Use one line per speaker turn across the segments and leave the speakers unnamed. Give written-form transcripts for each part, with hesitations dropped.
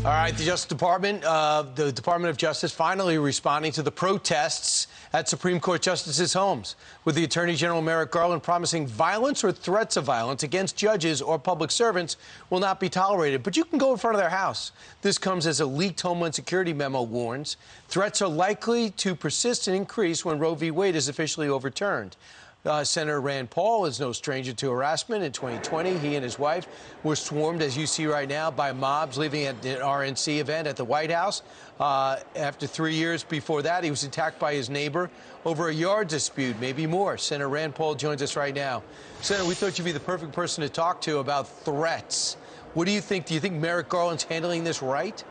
All right, the Department of Justice finally responding to the protests at Supreme Court justices' homes, with the Attorney General Merrick Garland promising violence or threats of violence against judges or public servants will not be tolerated. But you can go in front of their house. This comes as a leaked Homeland Security memo warns threats are likely to persist and increase when Roe v. Wade is officially overturned. Senator Rand Paul is no stranger to harassment. In 2020, he and his wife were swarmed, as you see right now, by mobs leaving at an RNC event at the White House. After 3 years before that, he was attacked by his neighbor over a yard dispute, maybe more. Senator Rand Paul joins us right now. Senator, we thought you'd be the perfect person to talk to about threats. What do you think? Do you think Merrick Garland's handling this right?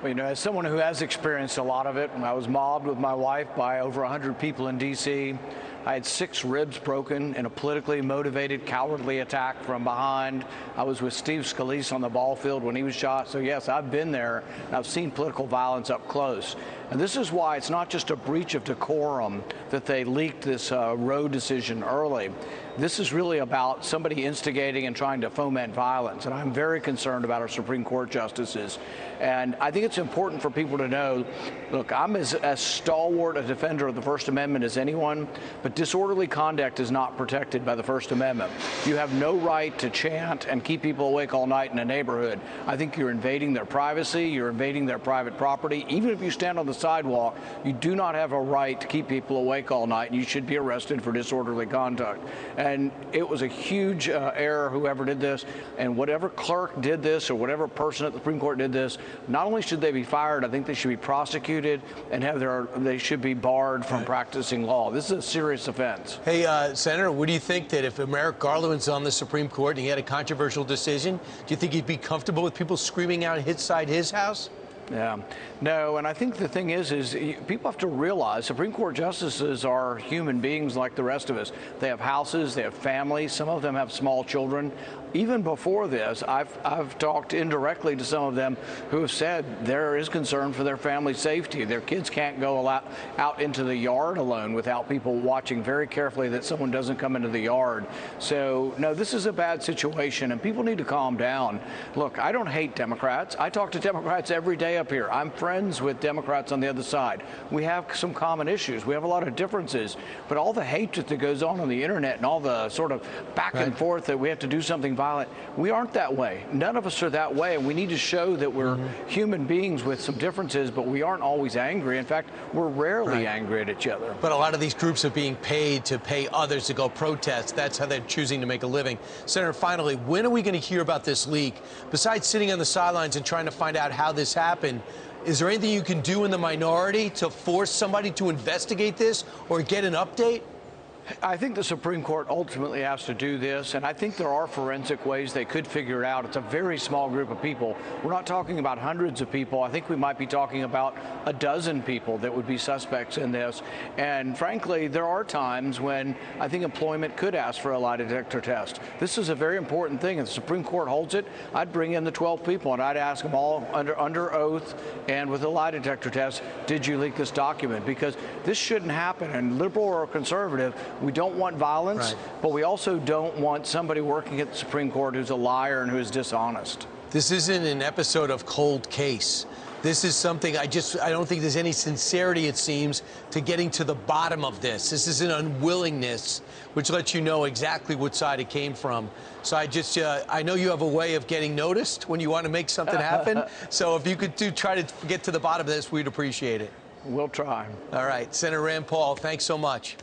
Well, you know, as someone who has experienced a lot of it, I was mobbed with my wife by over 100 people in D.C. I had 6 ribs broken in a politically motivated, cowardly attack from behind. I was with Steve Scalise on the ball field when he was shot. So, yes, I've been there, and I've seen political violence up close. And this is why it's not just a breach of decorum that they leaked this Roe decision early. This is really about somebody instigating and trying to foment violence. And I'm very concerned about our Supreme Court justices. And I think it's important for people to know, look, I'm as stalwart a defender of the First Amendment as anyone, but disorderly conduct is not protected by the First Amendment. You have no right to chant and keep people awake all night in a neighborhood. I think you're invading their privacy, you're invading their private property. Even if you stand on the sidewalk, you do not have a right to keep people awake all night, and you should be arrested for disorderly conduct. And it was a huge error, whoever did this, and whatever clerk did this or whatever person at the Supreme Court did this, not only should they be fired, I think they should be prosecuted and they should be barred from practicing law. This is a serious offense.
Hey, Senator, what do you think that if Merrick Garland was on the Supreme Court and he had a controversial decision, do you think he'd be comfortable with people screaming out inside his house?
Yeah, no, and I think the thing is people have to realize Supreme Court justices are human beings like the rest of us. They have houses, they have families, some of them have small children. Even before this, I've talked indirectly to some of them who have said there is concern for their family safety. Their kids can't go out into the yard alone without people watching very carefully that someone doesn't come into the yard. So, no, this is a bad situation, and people need to calm down. Look, I don't hate Democrats. I talk to Democrats every day up here. I'm friends with Democrats on the other side. We have some common issues. We have a lot of differences, but all the hatred that goes on the internet and all the sort of back and forth that we have to do something violent, we aren't that way. None of us are that way, and we need to show that we're human beings with some differences, but we aren't always angry. In fact, we're rarely angry at each other.
But a lot of these groups are being paid to pay others to go protest. That's how they're choosing to make a living. Senator, finally, when are we going to hear about this leak? Besides sitting on the sidelines and trying to find out how this happened, is there anything you can do in the minority to force somebody to investigate this or get an update?
I think the Supreme Court ultimately has to do this, and I think there are forensic ways they could figure it out. It's a very small group of people. We're not talking about hundreds of people. I think we might be talking about a dozen people that would be suspects in this. And frankly, there are times when I think employment could ask for a lie detector test. This is a very important thing. If the Supreme Court holds it, I'd bring in the 12 people and I'd ask them all under oath and with a lie detector test, did you leak this document? Because this shouldn't happen. And liberal or conservative, we don't want violence, but we also don't want somebody working at the Supreme Court who's a liar and who's dishonest.
This isn't an episode of Cold Case. This is something I don't think there's any sincerity, it seems, to getting to the bottom of this. This is an unwillingness, which lets you know exactly what side it came from. So I know you have a way of getting noticed when you want to make something happen. So if you could try to get to the bottom of this, we'd appreciate it.
We'll try.
All right. Senator Rand Paul, thanks so much.